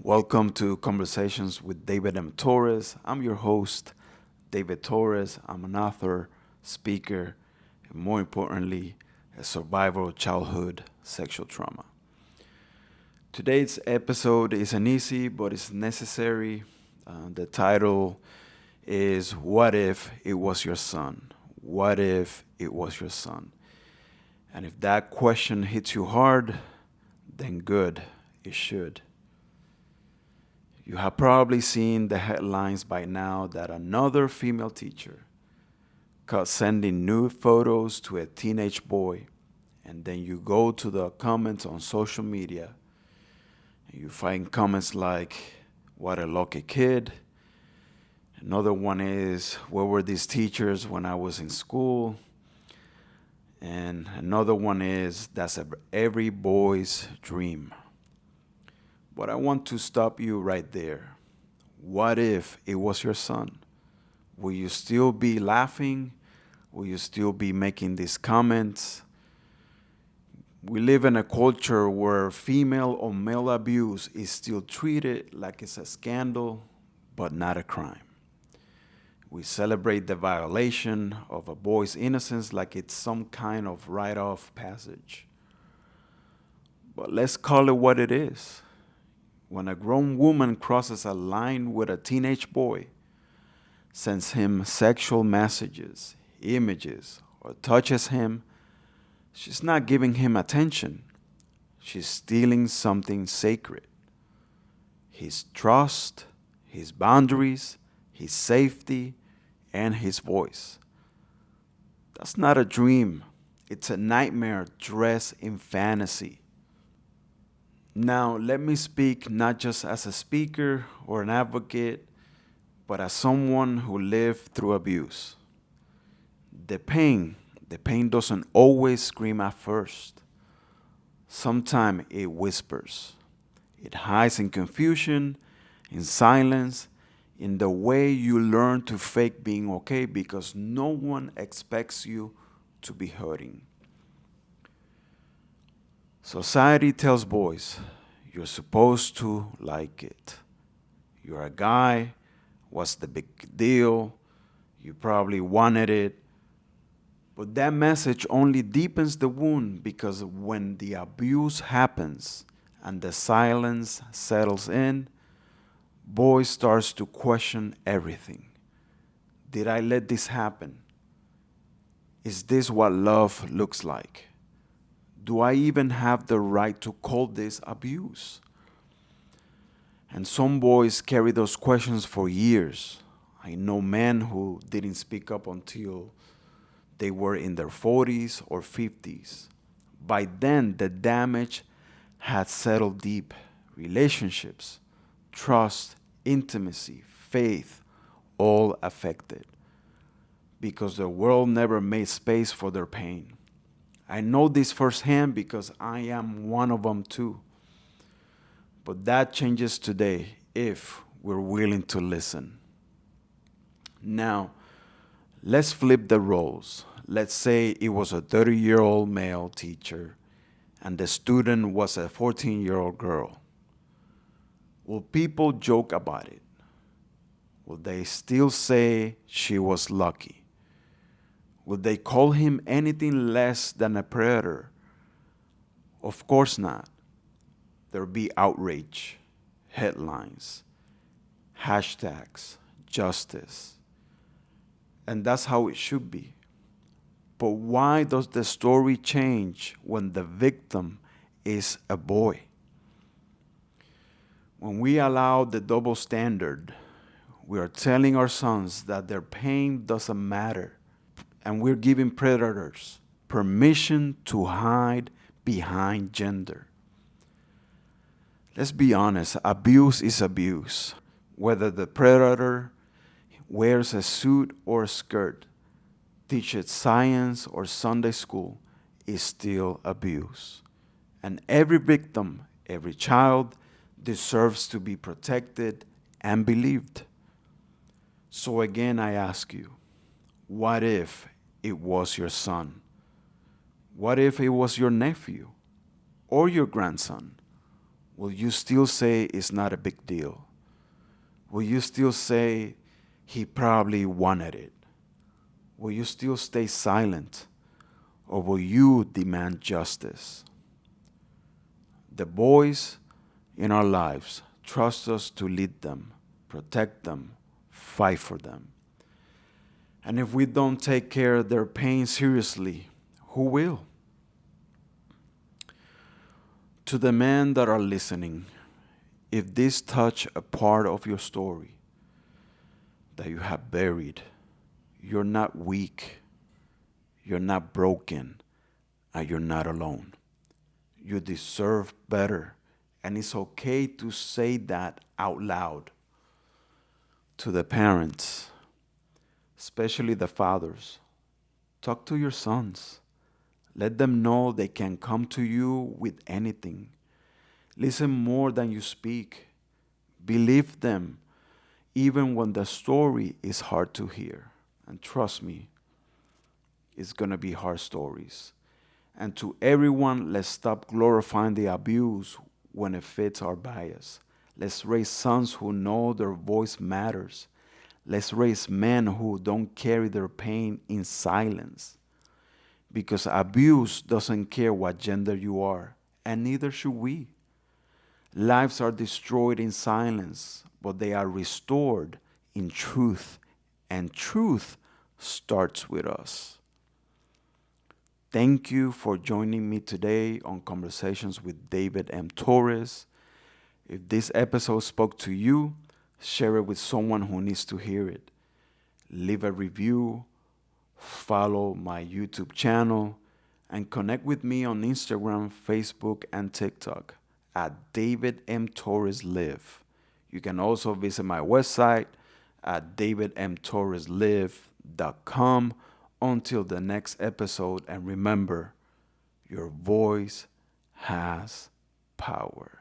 Welcome to Conversations with David M. Torres. I'm your host, David Torres. I'm an author, speaker, and more importantly, a survivor of childhood sexual trauma. Today's episode isn't easy, but it's necessary. The title is What If It Was Your Son? What if it was your son? And if that question hits you hard, then good, it should. You have probably seen the headlines by now that another female teacher caught sending nude photos to a teenage boy, and then you go to the comments on social media and you find comments like, "What a lucky kid." Another one is, "Where were these teachers when I was in school?" And another one is, "That's every boy's dream." But I want to stop you right there. What if it was your son? Will you still be laughing? Will you still be making these comments? We live in a culture where female or male abuse is still treated like it's a scandal, but not a crime. We celebrate the violation of a boy's innocence like it's some kind of rite-off passage. But let's call it what it is. When a grown woman crosses a line with a teenage boy, sends him sexual messages, images, or touches him, she's not giving him attention. She's stealing something sacred. His trust, his boundaries, his safety, and his voice. That's not a dream. It's a nightmare dressed in fantasy. Now, let me speak not just as a speaker or an advocate, but as someone who lived through abuse. The pain doesn't always scream at first. Sometimes it whispers. It hides in confusion, in silence, in the way you learn to fake being okay because no one expects you to be hurting. Society tells boys, you're supposed to like it. You're a guy. What's the big deal? You probably wanted it. But that message only deepens the wound because when the abuse happens and the silence settles in, boy starts to question everything. Did I let this happen? Is this what love looks like? Do I even have the right to call this abuse? And some boys carry those questions for years. I know men who didn't speak up until they were in their 40s or 50s. By then, the damage had settled deep. Relationships, trust, intimacy, faith, all affected. Because the world never made space for their pain. I know this firsthand because I am one of them too. But that changes today if we're willing to listen. Now, let's flip the roles. Let's say it was a 30-year-old male teacher and the student was a 14-year-old girl. Will people joke about it? Will they still say she was lucky? Would they call him anything less than a predator? Of course not. There'll be outrage, headlines, hashtags, justice. And that's how it should be. But why does the story change when the victim is a boy? When we allow the double standard, we are telling our sons that their pain doesn't matter. And we're giving predators permission to hide behind gender. Let's be honest, abuse is abuse. Whether the predator wears a suit or a skirt, teaches science or Sunday school, is still abuse. And every victim, every child, deserves to be protected and believed. So again, I ask you, what if it was your son? What if it was your nephew or your grandson? Will you still say it's not a big deal? Will you still say he probably wanted it? Will you still stay silent? Or will you demand justice? The boys in our lives trust us to lead them, protect them, fight for them. And if we don't take care of their pain seriously, who will? To the men that are listening, if this touch a part of your story that you have buried, you're not weak, you're not broken, and you're not alone. You deserve better, and it's okay to say that out loud. To the parents, especially the fathers, talk to your sons. Let them know they can come to you with anything. Listen more than you speak. Believe them, even when the story is hard to hear. And trust me, it's going to be hard stories. And to everyone, let's stop glorifying the abuse when it fits our bias. Let's raise sons who know their voice matters. Let's raise men who don't carry their pain in silence. Because abuse doesn't care what gender you are, and neither should we. Lives are destroyed in silence, but they are restored in truth, and truth starts with us. Thank you for joining me today on Conversations with David M. Torres. If this episode spoke to you, share it with someone who needs to hear it. Leave a review, follow my YouTube channel, and connect with me on Instagram, Facebook, and TikTok at David M. Torres Live. You can also visit my website at davidmtorreslive.com. Until the next episode, and remember, your voice has power.